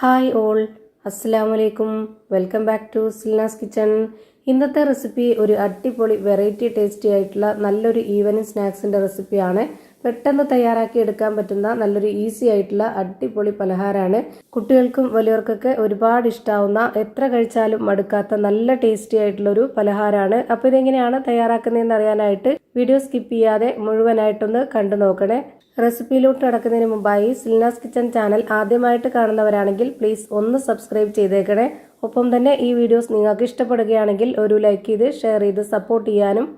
Hi all, അസ്സലാമു അലൈക്കും. Welcome back to Silnas kitchen. ഇന്നത്തെ റെസിപ്പി ഒരു അടിപൊളി വെറൈറ്റി ടേസ്റ്റി ആയിട്ടുള്ള നല്ലൊരു ഈവനിങ് സ്നാക്സിൻ്റെ റെസിപ്പിയാണ്. പെട്ടെന്ന് തയ്യാറാക്കി എടുക്കാൻ പറ്റുന്ന നല്ലൊരു ഈസി ആയിട്ടുള്ള അടിപൊളി പലഹാരമാണ്. കുട്ടികൾക്കും വലിയവർക്കൊക്കെ ഒരുപാട് ഇഷ്ടാവുന്ന, എത്ര കഴിച്ചാലും മടുക്കാത്ത നല്ല ടേസ്റ്റി ആയിട്ടുള്ളൊരു പലഹാരമാണ്. അപ്പോൾ ഇതെങ്ങനെയാണ് തയ്യാറാക്കുന്നതെന്ന് അറിയാനായിട്ട് വീഡിയോ സ്കിപ്പ് ചെയ്യാതെ മുഴുവനായിട്ടൊന്ന് കണ്ടു നോക്കണേ. റെസിപ്പിയിലോട്ട് കടക്കുന്നതിന് മുമ്പായി സിൽനാസ് കിച്ചൺ ചാനൽ ആദ്യമായിട്ട് കാണുന്നവരാണെങ്കിൽ പ്ലീസ് ഒന്ന് സബ്സ്ക്രൈബ് ചെയ്തേക്കണേ. ഒപ്പം തന്നെ ഈ വീഡിയോസ് നിങ്ങൾക്ക് ഇഷ്ടപ്പെടുകയാണെങ്കിൽ ഒരു ലൈക്ക് ചെയ്ത് ഷെയർ ചെയ്ത് സപ്പോർട്ട് ചെയ്യാനും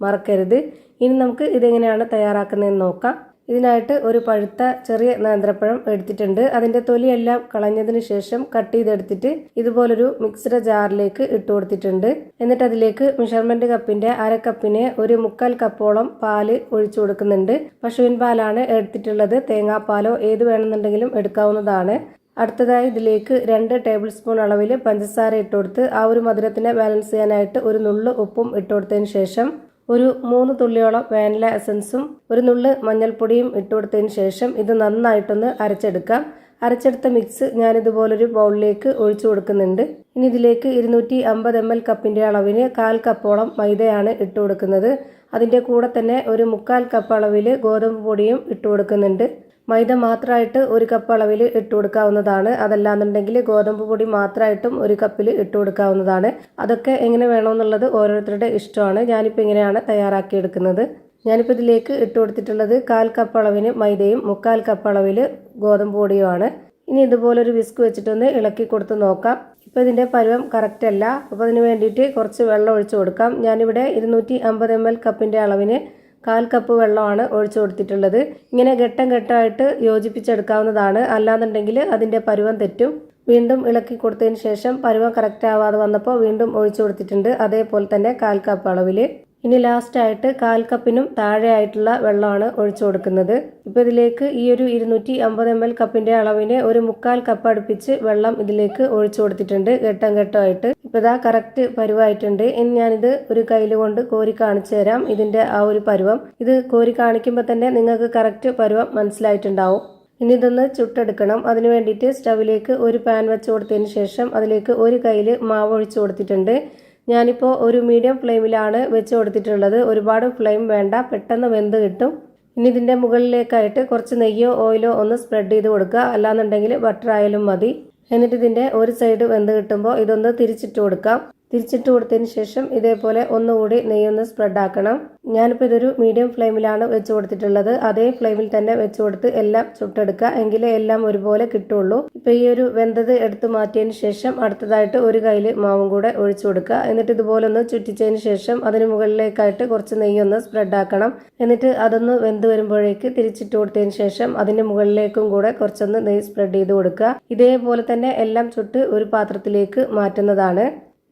മറക്കരുത്. ഇനി നമുക്ക് ഇതെങ്ങനെയാണ് തയ്യാറാക്കുന്നതെന്ന് നോക്കാം. ഇതിനായിട്ട് ഒരു പഴുത്ത ചെറിയ നേന്ത്രപ്പഴം എടുത്തിട്ടുണ്ട്. അതിൻ്റെ തൊലിയെല്ലാം കളഞ്ഞതിന് ശേഷം കട്ട് ചെയ്തെടുത്തിട്ട് ഇതുപോലൊരു മിക്സഡ് ജാറിലേക്ക് ഇട്ട് കൊടുത്തിട്ടുണ്ട്. എന്നിട്ട് അതിലേക്ക് മെഷർമെന്റ് കപ്പിന്റെ അരക്കപ്പിന് ഒരു 1/4 കപ്പോളം പാല് ഒഴിച്ചു കൊടുക്കുന്നുണ്ട്. പശുവിൻ പാലാണ് എടുത്തിട്ടുള്ളത്. തേങ്ങാപ്പാലോ ഏത് വേണമെന്നുണ്ടെങ്കിലും എടുക്കാവുന്നതാണ്. അടുത്തതായി ഇതിലേക്ക് 2 ടേബിൾ സ്പൂൺ അളവിൽ പഞ്ചസാര ഇട്ട് കൊടുത്ത് ആ ഒരു മധുരത്തിനെ ബാലൻസ് ചെയ്യാനായിട്ട് ഒരു നുള്ളു ഉപ്പും ഇട്ട് കൊടുത്തതിന് ശേഷം ഒരു 3 തുള്ളിയോളം വാനില എസൻസും ഒരു നുള്ളു മഞ്ഞൾപ്പൊടിയും ഇട്ട് കൊടുത്തതിന് ശേഷം ഇത് നന്നായിട്ടൊന്ന് അരച്ചെടുക്കാം. അരച്ചെടുത്ത മിക്സ് ഞാനിതുപോലൊരു ബൗളിലേക്ക് ഒഴിച്ചു കൊടുക്കുന്നുണ്ട്. ഇനി ഇതിലേക്ക് 250 ml കപ്പിന്റെ അളവിന് 1/4 കപ്പോളം മൈദയാണ് ഇട്ട് കൊടുക്കുന്നത്. അതിൻ്റെ കൂടെ തന്നെ ഒരു 1/4 കപ്പ് അളവിൽ ഗോതമ്പ് പൊടിയും ഇട്ട് കൊടുക്കുന്നുണ്ട്. മൈദ മാത്രമായിട്ട് 1 കപ്പ് അളവിൽ ഇട്ട് കൊടുക്കാവുന്നതാണ്. അതല്ലാന്നുണ്ടെങ്കിൽ ഗോതമ്പ് പൊടി മാത്രമായിട്ടും 1 കപ്പിൽ ഇട്ട് കൊടുക്കാവുന്നതാണ്. അതൊക്കെ എങ്ങനെ വേണമെന്നുള്ളത് ഓരോരുത്തരുടെ ഇഷ്ടമാണ്. ഞാനിപ്പോൾ ഇങ്ങനെയാണ് തയ്യാറാക്കിയെടുക്കുന്നത്. ഞാനിപ്പോൾ ഇതിലേക്ക് ഇട്ട് കൊടുത്തിട്ടുള്ളത് 1/4 കപ്പ് അളവിന് മൈദയും 1/4 കപ്പ് അളവിൽ ഗോതമ്പ് പൊടിയുമാണ്. ഇനി ഇതുപോലൊരു വിസ്ക് വെച്ചിട്ടൊന്ന് ഇളക്കി കൊടുത്ത് നോക്കാം. ഇപ്പോൾ ഇതിൻ്റെ പരുവം കറക്റ്റ് അല്ല. അപ്പോൾ അതിന് വേണ്ടിയിട്ട് കുറച്ച് വെള്ളം ഒഴിച്ചു കൊടുക്കാം. ഞാനിവിടെ 250 ml കപ്പിൻ്റെ അളവിന് 1/4 കപ്പ് വെള്ളമാണ് ഒഴിച്ചു കൊടുത്തിട്ടുള്ളത്. ഇങ്ങനെ ഘട്ടം ഘട്ടമായിട്ട് യോജിപ്പിച്ചെടുക്കാവുന്നതാണ്. അല്ലാന്നുണ്ടെങ്കിൽ അതിൻ്റെ പരുവം തെറ്റും. വീണ്ടും ഇളക്കി കൊടുത്തതിന് ശേഷം പരുവം കറക്റ്റ് ആവാതെ വന്നപ്പോൾ വീണ്ടും ഒഴിച്ചു കൊടുത്തിട്ടുണ്ട്. അതേപോലെ തന്നെ 1/4 കപ്പ് അളവിൽ. ഇനി ലാസ്റ്റായിട്ട് 1/4 കപ്പിനും താഴെ ആയിട്ടുള്ള വെള്ളമാണ് ഒഴിച്ചു കൊടുക്കുന്നത്. ഇപ്പോൾ ഇതിലേക്ക് ഈ ഒരു 250 ml കപ്പിന്റെ അളവിന് ഒരു 1/4 കപ്പ് അടുപ്പിച്ച് വെള്ളം ഇതിലേക്ക് ഒഴിച്ചു കൊടുത്തിട്ടുണ്ട് ഘട്ടം ഘട്ടമായിട്ട്. ഇപ്പോൾ ഇതാ കറക്റ്റ് പരുവായിട്ടുണ്ട്. ഇനി ഞാനിത് ഒരു കയ്യിൽ കൊണ്ട് കോരി കാണിച്ചു തരാം. ഇതിന്റെ ആ ഒരു പരുവം ഇത് കോരി കാണിക്കുമ്പോൾ തന്നെ നിങ്ങൾക്ക് കറക്റ്റ് പരുവം മനസ്സിലായിട്ടുണ്ടാവും. ഇനി ഇതൊന്ന് ചുട്ടെടുക്കണം. അതിന് വേണ്ടിയിട്ട് സ്റ്റവിലേക്ക് ഒരു പാൻ വെച്ച് കൊടുത്തതിന് ശേഷം അതിലേക്ക് ഒരു കയ്യിൽ മാവ് ഒഴിച്ചു കൊടുത്തിട്ടുണ്ട്. ഞാനിപ്പോൾ ഒരു മീഡിയം ഫ്ലെയിമിലാണ് വെച്ച് കൊടുത്തിട്ടുള്ളത്. ഒരുപാട് ഫ്ലെയിം വേണ്ട, പെട്ടെന്ന് വെന്ത് കിട്ടും. ഇനി ഇതിൻ്റെ മുകളിലേക്കായിട്ട് കുറച്ച് നെയ്യോ ഓയിലോ ഒന്ന് സ്പ്രെഡ് ചെയ്ത് കൊടുക്കുക. അല്ലാന്നുണ്ടെങ്കിൽ ബട്ടർ ആയാലും മതി. എന്നിട്ട് ഇതിൻ്റെ ഒരു സൈഡ് വെന്ത് കിട്ടുമ്പോൾ ഇതൊന്ന് തിരിച്ചിട്ട് കൊടുക്കാം. തിരിച്ചിട്ട് കൊടുത്തതിന് ശേഷം ഇതേപോലെ ഒന്നുകൂടി നെയ്യൊന്ന് സ്പ്രെഡ് ആക്കണം. ഞാനിപ്പോൾ ഇതൊരു മീഡിയം ഫ്ലെയിമിലാണ് വെച്ച് കൊടുത്തിട്ടുള്ളത്. അതേ ഫ്ലെയിമിൽ തന്നെ വെച്ച് കൊടുത്ത് എല്ലാം ചുട്ടെടുക്കുക. എങ്കിലേ എല്ലാം ഒരുപോലെ കിട്ടുള്ളൂ. ഇപ്പോൾ ഈ ഒരു വെന്തത് എടുത്ത് മാറ്റിയതിന് ശേഷം അടുത്തതായിട്ട് ഒരു കയ്യിൽ മാവും കൂടെ ഒഴിച്ചു കൊടുക്കുക. എന്നിട്ട് ഇതുപോലെ ഒന്ന് ചുറ്റിച്ചതിന് ശേഷം അതിന് മുകളിലേക്കായിട്ട് കുറച്ച് നെയ്യൊന്ന് സ്പ്രെഡ് ആക്കണം. എന്നിട്ട് അതൊന്ന് വെന്ത് വരുമ്പോഴേക്ക് തിരിച്ചിട്ട് കൊടുത്തതിന് ശേഷം അതിൻ്റെ മുകളിലേക്കും കൂടെ കുറച്ചൊന്ന് നെയ്യ് സ്പ്രെഡ് ചെയ്ത് കൊടുക്കുക. ഇതേപോലെ തന്നെ എല്ലാം ചുട്ട് ഒരു പാത്രത്തിലേക്ക് മാറ്റുന്നതാണ്.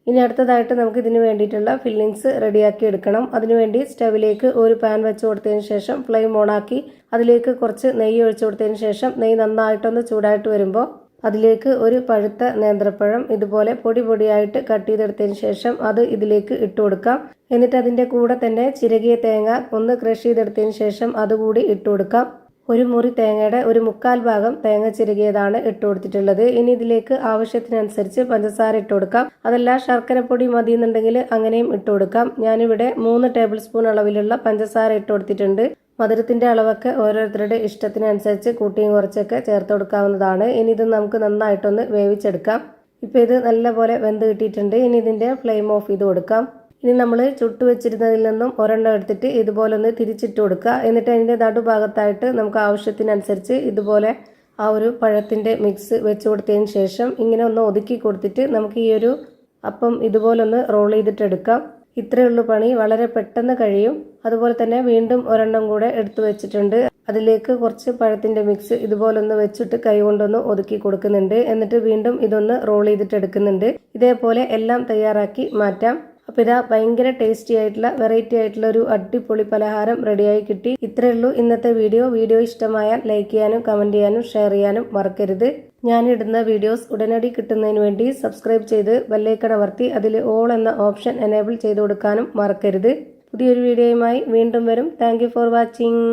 ഇനി അടുത്തതായിട്ട് നമുക്ക് ഇതിന് വേണ്ടിയിട്ടുള്ള ഫില്ലിങ്സ് റെഡിയാക്കി എടുക്കണം. അതിനുവേണ്ടി സ്റ്റവിലേക്ക് ഒരു പാൻ വെച്ച് കൊടുത്തതിന് ശേഷം ഫ്ലെയിം ഓണാക്കി അതിലേക്ക് കുറച്ച് നെയ്യ് ഒഴിച്ചു കൊടുത്തതിന് ശേഷം നെയ്യ് നന്നായിട്ടൊന്ന് ചൂടായിട്ട് വരുമ്പോൾ അതിലേക്ക് ഒരു പഴുത്ത നേന്ത്രപ്പഴം ഇതുപോലെ പൊടി പൊടിയായിട്ട് കട്ട് ചെയ്തെടുത്തതിന് ശേഷം അത് ഇതിലേക്ക് ഇട്ട് കൊടുക്കാം. എന്നിട്ട് അതിൻ്റെ കൂടെ തന്നെ ചിരകിയ തേങ്ങ ഒന്ന് ക്രഷ് ചെയ്തെടുത്തതിന് ശേഷം അതുകൂടി ഇട്ട് കൊടുക്കാം. ഒരു മുറി തേങ്ങയുടെ ഒരു 1/4 ഭാഗം തേങ്ങ ചിരകിയതാണ് ഇട്ട് കൊടുത്തിട്ടുള്ളത്. ഇനി ഇതിലേക്ക് ആവശ്യത്തിനനുസരിച്ച് പഞ്ചസാര ഇട്ട് കൊടുക്കാം. അതല്ല ശർക്കരപ്പൊടി മതി എന്നുണ്ടെങ്കിൽ അങ്ങനെയും ഇട്ട് കൊടുക്കാം. ഞാനിവിടെ 3 ടേബിൾ സ്പൂൺ അളവിലുള്ള പഞ്ചസാര ഇട്ട് കൊടുത്തിട്ടുണ്ട്. മധുരത്തിന്റെ അളവൊക്കെ ഓരോരുത്തരുടെ ഇഷ്ടത്തിനനുസരിച്ച് കൂട്ടിയും കുറച്ചൊക്കെ ചേർത്ത് കൊടുക്കാവുന്നതാണ്. ഇനി ഇത് നമുക്ക് നന്നായിട്ടൊന്ന് വേവിച്ചെടുക്കാം. ഇപ്പോൾ ഇത് നല്ലപോലെ വെന്ത് കിട്ടിയിട്ടുണ്ട്. ഇനി ഇതിൻ്റെ ഫ്ലെയിം ഓഫ് ചെയ്ത് കൊടുക്കാം. ഇനി നമ്മൾ ചുട്ട് വെച്ചിരുന്നതിൽ നിന്നും ഒരെണ്ണം എടുത്തിട്ട് ഇതുപോലെ ഒന്ന് തിരിച്ചിട്ട് കൊടുക്കുക. എന്നിട്ട് അതിൻ്റെ നടുഭാഗത്തായിട്ട് നമുക്ക് ആവശ്യത്തിനനുസരിച്ച് ഇതുപോലെ ആ ഒരു പഴത്തിൻ്റെ മിക്സ് വെച്ച് കൊടുത്തതിന് ശേഷം ഇങ്ങനെ ഒന്ന് ഒതുക്കി കൊടുത്തിട്ട് നമുക്ക് ഈ ഒരു അപ്പം ഇതുപോലെ ഒന്ന് റോൾ ചെയ്തിട്ടെടുക്കാം. ഇത്രയേ ഉള്ളൂ പണി. വളരെ പെട്ടെന്ന് കഴിയും. അതുപോലെ തന്നെ വീണ്ടും ഒരെണ്ണം കൂടെ എടുത്തു വെച്ചിട്ടുണ്ട്. അതിലേക്ക് കുറച്ച് പഴത്തിൻ്റെ മിക്സ് ഇതുപോലൊന്ന് വെച്ചിട്ട് കൈ കൊണ്ടൊന്ന് ഒതുക്കി കൊടുക്കുന്നുണ്ട്. എന്നിട്ട് വീണ്ടും ഇതൊന്ന് റോൾ ചെയ്തിട്ടെടുക്കുന്നുണ്ട്. ഇതേപോലെ എല്ലാം തയ്യാറാക്കി മാറ്റാം. അപ്പോൾ ഇതാ ഭയങ്കര ടേസ്റ്റി ആയിട്ടുള്ള വെറൈറ്റി ആയിട്ടുള്ള ഒരു അടിപൊളി പലഹാരം റെഡിയായി കിട്ടി. ഇത്രയേ ഉള്ളൂ ഇന്നത്തെ വീഡിയോ ഇഷ്ടമായാൽ ലൈക്ക് ചെയ്യാനും കമൻറ്റ് ചെയ്യാനും ഷെയർ ചെയ്യാനും മറക്കരുത്. ഞാനിടുന്ന വീഡിയോസ് ഉടനടി കിട്ടുന്നതിന് വേണ്ടി സബ്സ്ക്രൈബ് ചെയ്ത് ബെല്ലൈക്കൺ അമർത്തി അതിൽ ഓൾ എന്ന ഓപ്ഷൻ എനേബിൾ ചെയ്ത് കൊടുക്കാനും മറക്കരുത്. പുതിയൊരു വീഡിയോയുമായി വീണ്ടും വരും. Thank you for watching.